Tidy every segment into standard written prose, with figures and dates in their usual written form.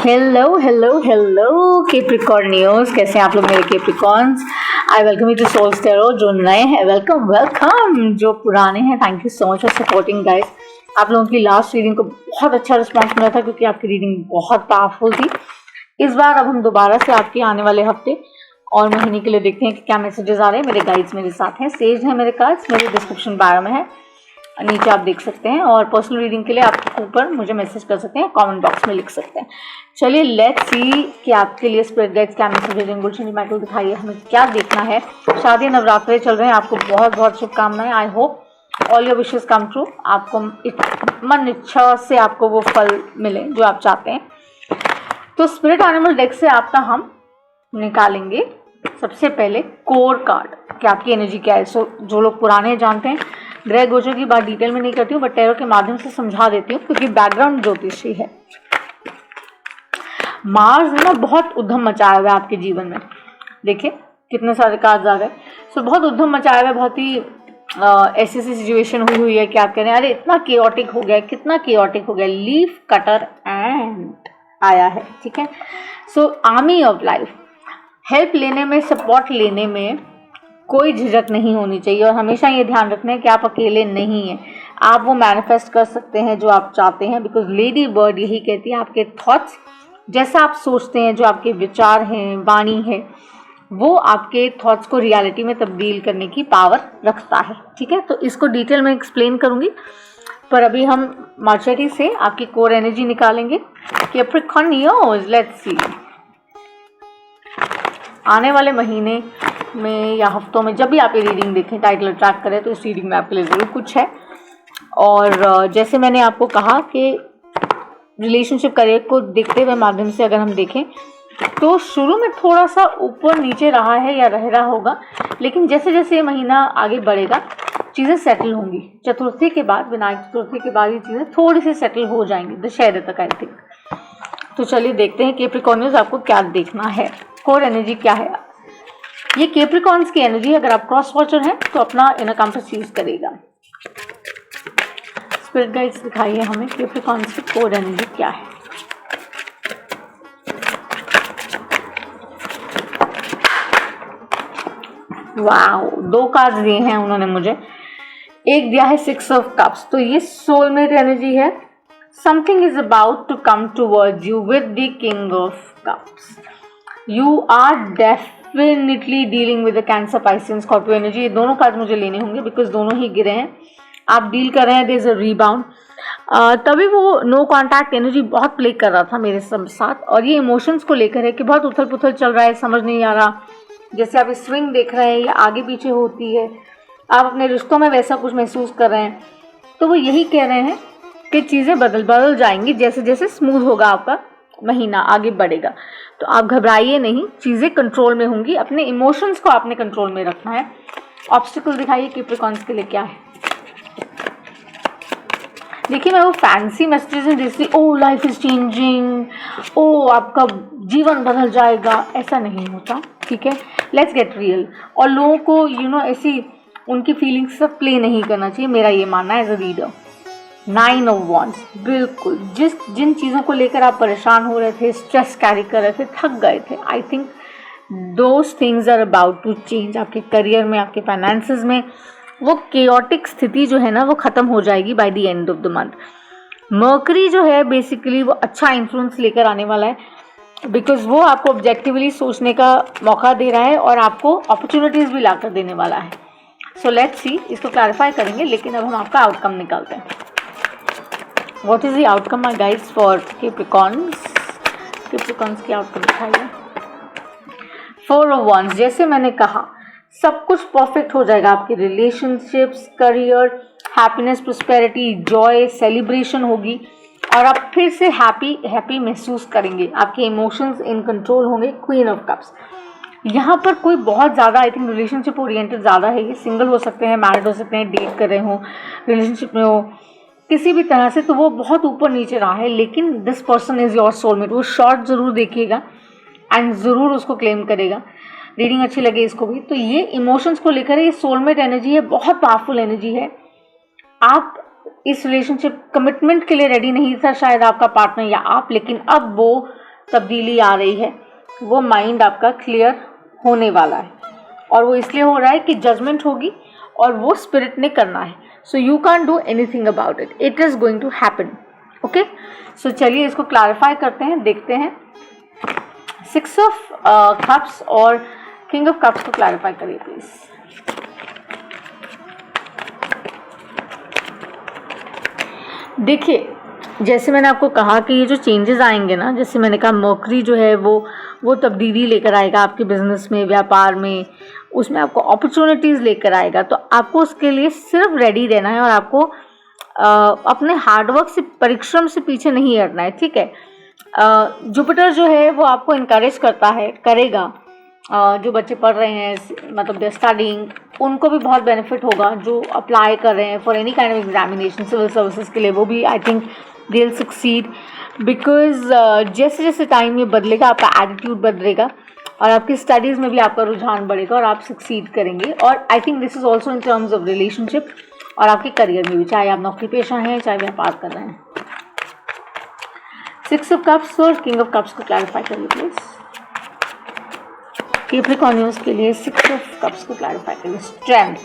Hello hello hello कैप्रिकॉर्नियोस, कैसे हैं आप लोग मेरे Capricorns. I welcome you to Souls Tarot. जो नए हैं वेलकम वेलकम, जो पुराने हैं thank you so much for supporting guys. आप लोगों की लास्ट रीडिंग को बहुत अच्छा रिस्पॉन्स मिला था क्योंकि आपकी रीडिंग बहुत पावरफुल थी। इस बार अब हम दोबारा से आपके आने वाले हफ्ते और महीने के लिए देखते हैं कि क्या मैसेजेस आ रहे हैं। मेरे गाइड्स मेरे साथ हैं, सेज है मेरे कार्ड्स, मेरे डिस्क्रिप्शन बायो में है, नीचे आप देख सकते हैं। और पर्सनल रीडिंग के लिए आप ऊपर मुझे मैसेज कर सकते हैं, कमेंट बॉक्स में लिख सकते हैं। चलिए लेट्स सी कि आपके लिए स्पिरिट गाइड्स क्या मैसेज भेजेंगे। गुलशन जी माइकल दिखाइए हमें क्या देखना है। शादी नवरात्रे चल रहे हैं, आपको बहुत बहुत शुभकामनाएं। I hope all your wishes come true. आपको मन इच्छा से आपको वो फल मिले जो आप चाहते हैं। तो स्पिरिट एनिमल डेक से आपका हम निकालेंगे सबसे पहले कोर कार्ड कि आपकी एनर्जी क्या है। सो जो लोग पुराने जानते हैं, ग्रह गोचर की बात डिटेल में नहीं करती हूँ बट टैरो के माध्यम से समझा देती हूँ क्योंकि बैकग्राउंड ज्योतिषी है। मार्स ने ना बहुत उद्यम मचाया हुआ है आपके जीवन में। देखिए कितने सारे कार्ड आ गए। सो बहुत उद्यम मचाया हुआ है, बहुत ही ऐसी सिचुएशन हुई है कि आप कह रहे हैं अरे इतना केओटिक हो गया, कितना केओटिक हो गया। लीफ कटर एंड आया है, ठीक है। सो आर्मी ऑफ लाइफ, हेल्प लेने में, सपोर्ट लेने में कोई झिझक नहीं होनी चाहिए और हमेशा ये ध्यान रखना है कि आप अकेले नहीं हैं। आप वो मैनिफेस्ट कर सकते हैं जो आप चाहते हैं बिकॉज लेडी बर्ड यही कहती है आपके थॉट्स, जैसा आप सोचते हैं, जो आपके विचार हैं, वाणी है, वो आपके थॉट्स को रियलिटी में तब्दील करने की पावर रखता है, ठीक है। तो इसको डिटेल में एक्सप्लेन करूंगी पर अभी हम मार्चरी से आपकी कोर एनर्जी निकालेंगे। कैप्रिकॉर्नियोस, लेट्स सी आने वाले महीने में या हफ्तों में जब भी आप ये रीडिंग देखें, टाइटल अट्रैक्ट करें तो इस रीडिंग में आपके लिए ज़रूर कुछ है। और जैसे मैंने आपको कहा कि रिलेशनशिप करियर को देखते हुए माध्यम से अगर हम देखें तो शुरू में थोड़ा सा ऊपर नीचे रहा है या रह रहा होगा, लेकिन जैसे जैसे ये महीना आगे बढ़ेगा चीज़ें सेटल होंगी। चतुर्थी के बाद, विनायक चतुर्थी के बाद ये चीज़ें थोड़ी सी सेटल हो जाएंगी, दशहरे तक आई थिंक। तो चलिए देखते हैं कैप्रिकॉर्नियोस आपको क्या देखना है, कोर एनर्जी क्या है। ये कैप्रिकॉर्न्स की एनर्जी है। अगर आप क्रॉस वॉचर हैं तो अपना इनर कंपास यूज करेगा। स्पिरिट गाइड्स दिखाइए हमें कैप्रिकॉर्न्स की कोर एनर्जी क्या है। वाओ, दो कार्ड दिए हैं उन्होंने मुझे। एक दिया है सिक्स ऑफ कप्स, तो ये सोलमेट एनर्जी है। Something is about to come towards you with the king of cups. You are definitely dealing with the Cancer, Pisces, Scorpio energy. ये दोनों कार्ड मुझे लेने होंगे बिकॉज दोनों ही गिरे हैं। आप डील कर रहे हैं, देयर इज अ रीबाउंड। तभी वो नो कॉन्टैक्ट एनर्जी बहुत प्ले कर रहा था मेरे साथ। और ये इमोशंस को लेकर है कि बहुत उथल पुथल चल रहा है, समझ नहीं आ रहा। जैसे आप स्विंग देख रहे हैं, ये आगे पीछे होती है, आप अपने रिश्तों में वैसा कुछ महसूस कर रहे हैं। तो वो यही कह रहे हैं कि चीज़ें बदल जाएंगी जैसे जैसे स्मूथ होगा आपका महीना आगे बढ़ेगा। तो आप घबराइए नहीं, चीज़ें कंट्रोल में होंगी। अपने इमोशंस को आपने कंट्रोल में रखना है। ऑब्स्टिकल दिखाइए कैप्रिकॉर्न्स के लिए क्या है। देखिए मैं वो फैंसी मैसेजेस में जैसे ओ लाइफ इज चेंजिंग, ओ आपका जीवन बदल जाएगा, ऐसा नहीं होता, ठीक है। Let's get real. और लोगों को ऐसी उनकी फीलिंग्स सब प्ले नहीं करना चाहिए, मेरा ये मानना है as a reader. 9 of wands, बिल्कुल जिन चीज़ों को लेकर आप परेशान हो रहे थे, स्ट्रेस कैरी कर रहे थे, थक गए थे, I think those things are about to change. आपके करियर में, आपके फाइनेंसेस में वो केओटिक स्थिति जो है ना वो ख़त्म हो जाएगी by the end of the month. Mercury जो है बेसिकली वो अच्छा इन्फ्लुएंस लेकर आने वाला है बिकॉज वो आपको ऑब्जेक्टिवली सोचने का मौका दे रहा है और आपको अपॉर्चुनिटीज़ भी लाकर देने वाला है। सो लेट्स सी, इसको क्लैरिफाई करेंगे लेकिन अब हम आपका आउटकम निकालते हैं। What is the outcome, my guys, for Capricorns? Capricorns की आउटकम दिखाइए। 4 of Wands, जैसे मैंने कहा सब कुछ परफेक्ट हो जाएगा। आपके relationships, career, happiness, prosperity, Joy, celebration होगी और आप फिर से हैप्पी महसूस करेंगे। आपके इमोशंस इन कंट्रोल होंगे। क्वीन ऑफ कप्स, यहाँ पर कोई बहुत ज़्यादा आई थिंक रिलेशनशिप ओरिएंटेड ज़्यादा है। ये सिंगल हो सकते हैं, मैरिड हो सकते हैं, डेट कर रहे हो, रिलेशनशिप में हो, किसी भी तरह से, तो वो बहुत ऊपर नीचे रहा है। लेकिन this person is your soulmate. वो शॉर्ट ज़रूर देखिएगा एंड ज़रूर उसको क्लेम करेगा। रीडिंग अच्छी लगे इसको भी। तो ये इमोशंस को लेकर ये सोलमेट एनर्जी है, बहुत पावरफुल एनर्जी है। आप इस रिलेशनशिप कमिटमेंट के लिए रेडी नहीं था शायद आपका पार्टनर या आप, लेकिन अब वो तब्दीली आ रही है, वो माइंड आपका क्लियर होने वाला है, और वो इसलिए हो रहा है कि जजमेंट होगी और वो स्पिरिट ने करना है. So you can't do anything about it, it is going to happen. Okay, so चलिए इसको क्लैरिफाई करते हैं, देखते हैं. 6 ऑफ कप्स और किंग ऑफ कप्स को क्लैरिफाई करिए प्लीज. देखिए, जैसे मैंने आपको कहा कि ये जो चेंजेस आएंगे ना, जैसे मैंने कहा मर्करी जो है वो तब्दीली लेकर आएगा आपके बिजनेस में, व्यापार में, उसमें आपको अपॉर्चुनिटीज़ लेकर आएगा. तो आपको उसके लिए सिर्फ रेडी रहना है और आपको अपने हार्डवर्क से, परिश्रम से पीछे नहीं हटना है. ठीक है, जुपिटर जो है वो आपको इनकरेज करता है, करेगा. जो बच्चे पढ़ रहे हैं, मतलब दे स्टडिंग, उनको भी बहुत बेनिफिट होगा. जो अप्लाई कर रहे हैं for any kind of examination, civil services के लिए, वो भी I think they will succeed. Because जैसे जैसे टाइम ये बदलेगा, आपका एटीट्यूड बदलेगा और आपकी स्टडीज़ में भी आपका रुझान बढ़ेगा और आप सक्सीड करेंगे. और I think this is also in terms of relationship और आपके करियर में भी, चाहे आप नौकरी पेशा हैं, चाहे व्यापार कर रहे हैं. 6 ऑफ कप्स और किंग ऑफ कप्स को क्लैरिफाई करिए प्लीज. कैप्रिकॉर्नियंस के लिए 6 ऑफ कप्स को क्लैरिफाई करिए. स्ट्रेंथ.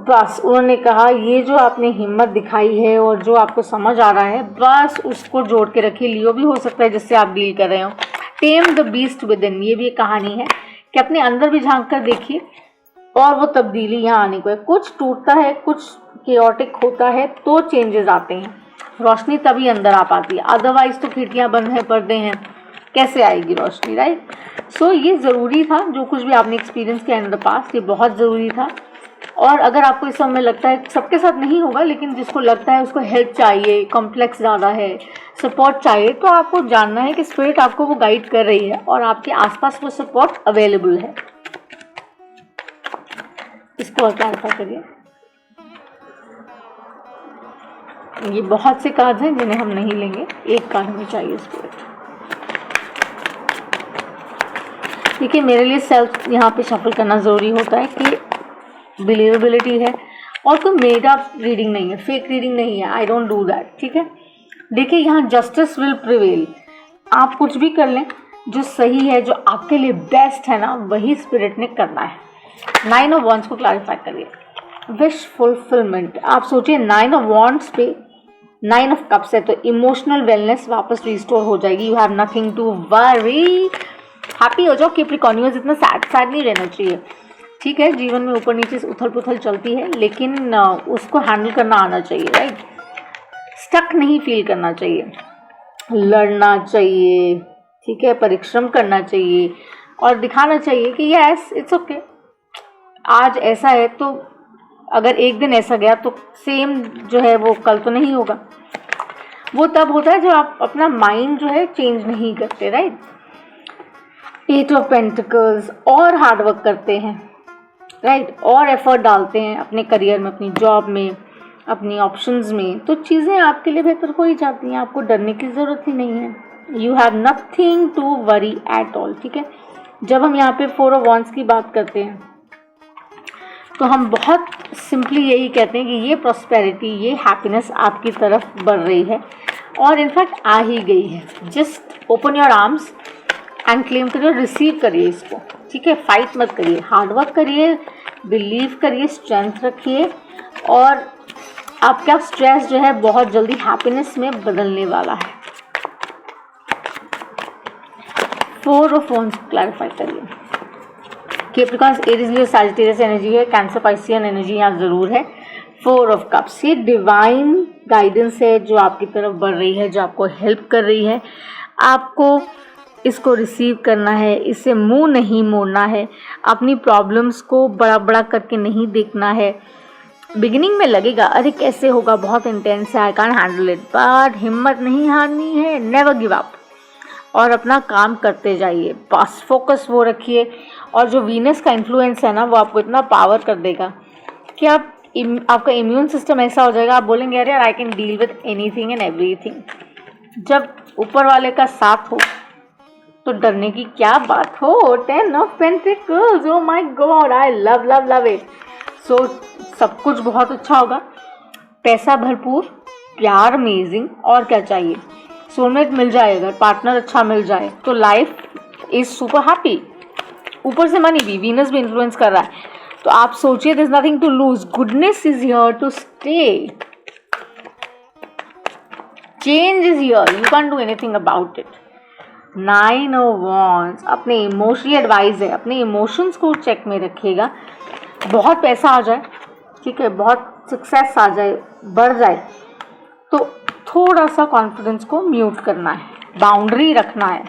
बस उन्होंने कहा ये जो आपने हिम्मत दिखाई है और जो आपको समझ आ रहा है, बस उसको जोड़ के रखिए. लियो भी हो सकता है जिससे आप डील कर रहे हो. टेम द बीस्ट विद इन, ये भी एक कहानी है कि अपने अंदर भी झांक कर देखिए और वो तब्दीली यहाँ आने को है. कुछ टूटता है, कुछ केओटिक होता है तो चेंजेस आते हैं. रोशनी तभी अंदर आ पाती है, अदरवाइज तो खिड़कियाँ बंद हैं, पर्दे हैं, कैसे आएगी रोशनी, राइट. सो ये ज़रूरी था, जो कुछ भी आपने एक्सपीरियंस किया इन द पास्ट, ये बहुत ज़रूरी था. और अगर आपको इस समय लगता है, सबके साथ नहीं होगा, लेकिन जिसको लगता है उसको हेल्प चाहिए, कॉम्प्लेक्स ज़्यादा है, सपोर्ट चाहिए, तो आपको जानना है कि स्पिरिट आपको वो गाइड कर रही है और आपके आसपास वो सपोर्ट अवेलेबल है. इसको और क्लैरिफाई करिए. ये बहुत से कार्ड्स हैं जिन्हें हम नहीं लेंगे, एक कार्ड हमें चाहिए स्पिरिट. देखिए, मेरे लिए सेल्फ यहाँ पे शफल करना ज़रूरी होता है कि बिलीवेबिलिटी है और कोई मेड अप रीडिंग नहीं है, फेक रीडिंग नहीं है. I don't do that. ठीक है, देखिए यहाँ जस्टिस विल प्रिवेल. आप कुछ भी कर लें, जो सही है, जो आपके लिए बेस्ट है ना, वही स्पिरिट ने करना है. 9 ऑफ वॉन्ड्स को क्लैरिफाई करिए. Wish fulfilment. आप सोचिए 9 ऑफ वॉन्ड्स पे 9 ऑफ कप्स है, तो इमोशनल वेलनेस वापस रिस्टोर हो जाएगी. You have nothing to worry. Happy हो जाओ. कैप्रिकॉर्नियंस इतना सैड नहीं रहना चाहिए. ठीक है, जीवन में ऊपर नीचे उथल पुथल चलती है, लेकिन उसको हैंडल करना आना चाहिए, राइट. स्टक नहीं फील करना चाहिए, लड़ना चाहिए. ठीक है, परिश्रम करना चाहिए और दिखाना चाहिए कि यस इट्स ओके. आज ऐसा है तो अगर एक दिन ऐसा गया तो सेम जो है वो कल तो नहीं होगा. वो तब होता है जब आप अपना माइंड जो है चेंज नहीं करते, राइट. 8 of pentacles. और हार्डवर्क करते हैं, राइट, और एफर्ट डालते हैं अपने करियर में, अपनी जॉब में, अपनी ऑप्शंस में, तो चीज़ें आपके लिए बेहतर हो ही जाती हैं. आपको डरने की ज़रूरत ही नहीं है. You have nothing to worry at all. ठीक है, जब हम यहाँ पे 4 ऑफ वॉन्ड्स की बात करते हैं तो हम बहुत सिंपली यही कहते हैं कि ये प्रॉस्पेरिटी, ये हैप्पीनेस आपकी तरफ बढ़ रही है और इनफैक्ट आ ही गई है. Just open your arms and claim करिए, रिसीव करिए इसको. ठीक है, फाइट मत करिए, हार्डवर्क करिए, बिलीव करिए, स्ट्रेंथ रखिए और आपका स्ट्रेस जो है बहुत जल्दी हैप्पीनेस में बदलने वाला है. 4 ऑफ वॉन्ड्स क्लैरिफाई करिए. कैप्रिकॉर्न, एरीज, लियो, सैजिटेरियस एनर्जी है, कैंसर, पाइसियन एनर्जी यहाँ ज़रूर है. 4 ऑफ कप्स, ये डिवाइन गाइडेंस है जो आपकी तरफ बढ़ रही है, जो आपको हेल्प कर रही है. आपको इसको रिसीव करना है, इससे मुंह नहीं मोड़ना है, अपनी प्रॉब्लम्स को बड़ा बड़ा करके नहीं देखना है. बिगिनिंग में लगेगा अरे कैसे होगा, बहुत इंटेंस है, I can handle it, but हिम्मत नहीं हारनी है. नेवर गिव अप और अपना काम करते जाइए. बस फोकस वो रखिए. और जो वीनस का इन्फ्लुएंस है ना, वो आपको इतना पावर कर देगा कि आपका इम्यून सिस्टम ऐसा हो जाएगा, आप बोलेंगे अरे I can deal with anything and everything. जब ऊपर वाले का साथ हो तो डरने की क्या बात हो. 10 of pentacles, oh my God, I love love love it. So सब कुछ बहुत अच्छा होगा, पैसा भरपूर, प्यार अमेजिंग, और क्या चाहिए. सोलमेट मिल जाए, अगर पार्टनर अच्छा मिल जाए तो लाइफ इज सुपर हैप्पी। ऊपर से मनी भी, वीनस भी इन्फ्लुएंस कर रहा है, तो आप सोचिए there is nothing to lose, goodness is here to stay, change is here, you can do anything about it. 9 of wands अपने इमोशनल एडवाइस है, अपने इमोशंस को चेक में रखिएगा। बहुत पैसा आ जाए, ठीक है, बहुत सक्सेस आ जाए, बढ़ जाए, तो थोड़ा सा कॉन्फिडेंस को म्यूट करना है, बाउंड्री रखना है,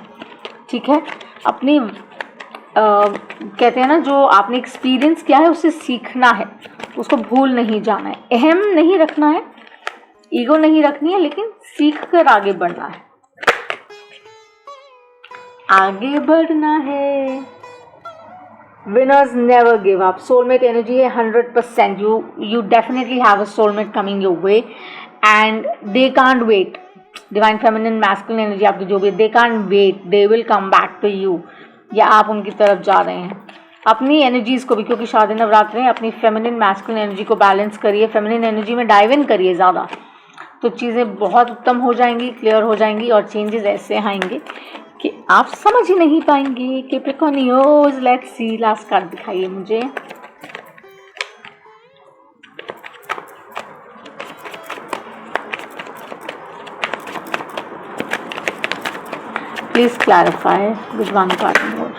ठीक है। अपनी कहते हैं ना, जो आपने एक्सपीरियंस किया है उससे सीखना है, उसको भूल नहीं जाना है, अहम नहीं रखना है, ईगो नहीं रखनी है, लेकिन सीख कर आगे बढ़ना है, आगे बढ़ना है। Winners never give up, soulmate energy है 100%, you definitely have a soulmate coming your way and they can't wait. Divine feminine masculine energy आपकी जो भी है, they can't wait, they will come back to you, या आप उनकी तरफ जा रहे हैं। अपनी एनर्जीज को भी, क्योंकि शादी नवरात्र है, अपनी फेमिनिन मैस्कुलिन एनर्जी को बैलेंस करिए, फेमिनिन एनर्जी में डाइव इन करिए ज़्यादा, तो चीज़ें बहुत उत्तम हो जाएंगी, क्लियर हो जाएंगी, और चेंजेस ऐसे आएंगे कि आप समझ ही नहीं पाएंगे। कैप्रिकॉर्नियोस, लेट्स सी, लास्ट कार्ड दिखाइए मुझे। Please clarify with one card more.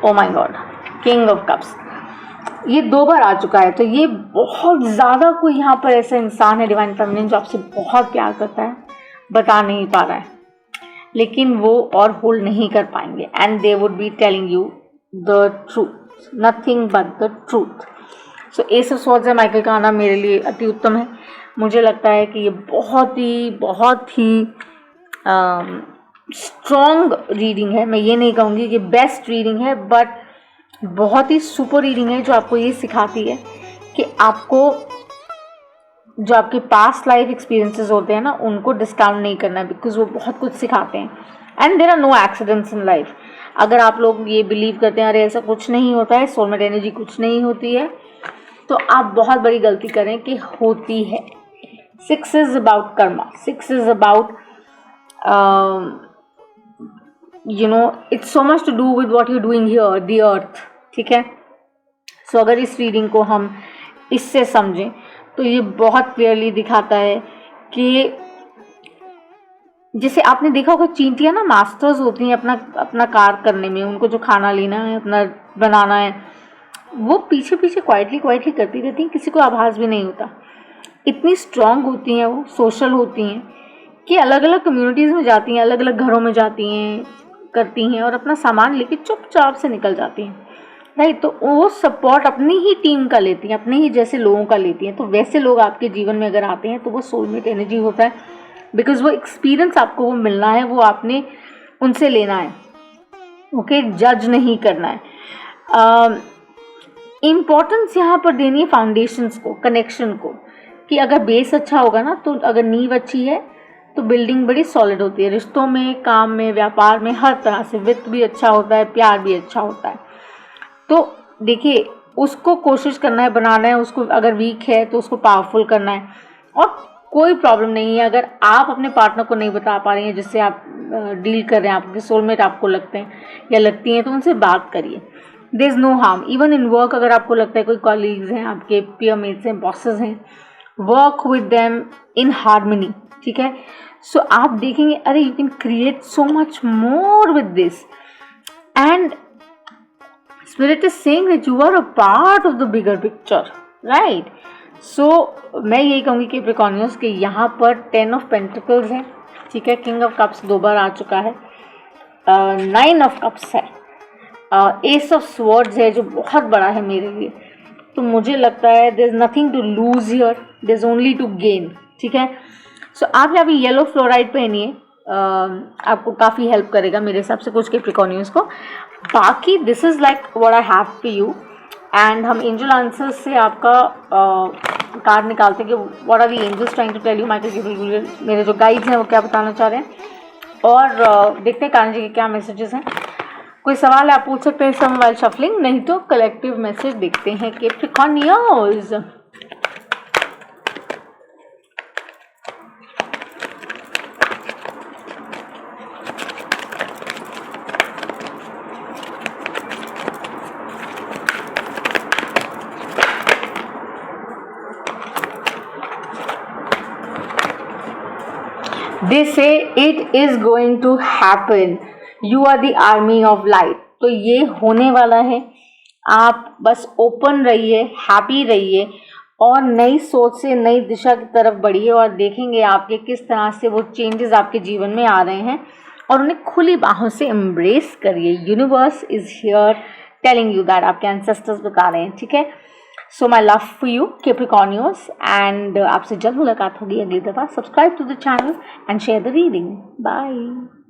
O my God, king of cups, ये 2 बार आ चुका है, तो ये बहुत ज़्यादा कोई यहाँ पर ऐसा इंसान है डिवाइन फेमिनिन जो आपसे बहुत प्यार करता है, बता नहीं पा रहा है, लेकिन वो और होल्ड नहीं कर पाएंगे, and they would be telling you the truth, nothing but the truth. So S of swords है माइकल का आना मेरे लिए अति उत्तम है। मुझे लगता है कि ये बहुत ही स्ट्रॉन्ग रीडिंग है। मैं ये नहीं कहूँगी कि बेस्ट रीडिंग है, बट बहुत ही सुपर रीडिंग है, जो आपको ये सिखाती है कि आपको जो आपके पास्ट लाइफ एक्सपीरियंसेस होते हैं ना, उनको डिस्काउंट नहीं करना है, बिकॉज वो बहुत कुछ सिखाते हैं। And there are no accidents in life. अगर आप लोग ये बिलीव करते हैं अरे ऐसा कुछ नहीं होता है, सोलमेट एनर्जी कुछ नहीं होती है, तो आप बहुत बड़ी गलती करें कि होती है। 6 is about karma, 6 is about its so much to do with what you doing here, the earth, ठीक है। सो अगर इस रीडिंग को हम इससे समझें तो ये बहुत क्लियरली दिखाता है कि जैसे आपने देखा होगा चींटियां ना मास्टर्स होती हैं अपना कार्य करने में, उनको जो खाना लेना है, अपना बनाना है, वो पीछे क्वाइटली करती रहती हैं, किसी को आभास भी नहीं होता। इतनी स्ट्रांग होती हैं, वो सोशल होती हैं कि अलग अलग कम्युनिटीज़ में जाती हैं, अलग अलग घरों में जाती हैं, करती हैं, और अपना सामान लेके चुपचाप से निकल जाती हैं, राइट। तो वो सपोर्ट अपनी ही टीम का लेती हैं, अपने ही जैसे लोगों का लेती हैं। तो वैसे लोग आपके जीवन में अगर आते हैं तो वो सोलमेट एनर्जी होता है, बिकॉज वो एक्सपीरियंस आपको वो मिलना है, वो आपने उनसे लेना है, ओके, जज नहीं करना है। इम्पॉर्टेंस यहाँ पर देनी है फाउंडेशंस को, कनेक्शन को, कि अगर बेस अच्छा होगा ना, तो अगर नींव अच्छी है तो बिल्डिंग बड़ी सॉलिड होती है, रिश्तों में, काम में, व्यापार में, हर तरह से। वित्त भी अच्छा होता है, प्यार भी अच्छा होता है। तो देखिए, उसको कोशिश करना है, बनाना है उसको। अगर वीक है तो उसको पावरफुल करना है, और कोई प्रॉब्लम नहीं है अगर आप अपने पार्टनर को नहीं बता पा रही हैं जिससे आप डील कर रहे हैं, आपके सोलमेट आपको लगते हैं या लगती हैं, तो उनसे बात करिए। There is no harm. Even in work, अगर आपको लगता है कोई कॉलीग्स हैं, आपके पीयर मेट्स हैं, बॉसेस हैं, work with them in harmony, ठीक है। सो आप देखेंगे अरे you can create so much more with this, and Spirit is saying that you are a part of the bigger picture, right? So मैं यही कहूँगी कि Capricornians के यहाँ पर 10 of Pentacles है, ठीक है। King of Cups 2 बार आ चुका है, 9 of Cups है, Ace of Swords है जो बहुत बड़ा है मेरे लिए। तो मुझे लगता है there is nothing to lose here, there is only to gain, ठीक है। So आप यहाँ पे येलो फ्लोराइड पहनिए, आपको काफ़ी हेल्प करेगा मेरे हिसाब से कुछ Capricornians को। बाकी this is like what I have for you, and हम एंजल आंसर्स से आपका कार्ड निकालते हैं कि what are the angels trying to tell you. Michael Gabriel मेरे जो गाइड्स हैं वो क्या बताना चाह रहे हैं, और देखते हैं कान्हा जी के क्या मैसेजेस हैं। कोई सवाल है आप पूछ सकते हैं सम वाइल शफलिंग, नहीं तो कलेक्टिव मैसेज देखते हैं। Capricornians, they say it is going to happen, you are the army of light. तो ये होने वाला है, आप बस ओपन रहिए, हैप्पी रहिए और नई सोच से नई दिशा की तरफ बढ़िए और देखेंगे आपके किस तरह से वो चेंजेस आपके जीवन में आ रहे हैं और उन्हें खुली बाहों से एम्ब्रेस करिए। Universe is here telling you that, आपके एंसेस्टर्स बता रहे हैं, ठीक है। So my love for you Capricornius, and आपसे जल्द मुलाकात होगी अगली दफ़ा। Subscribe to the channel and share the reading. Bye.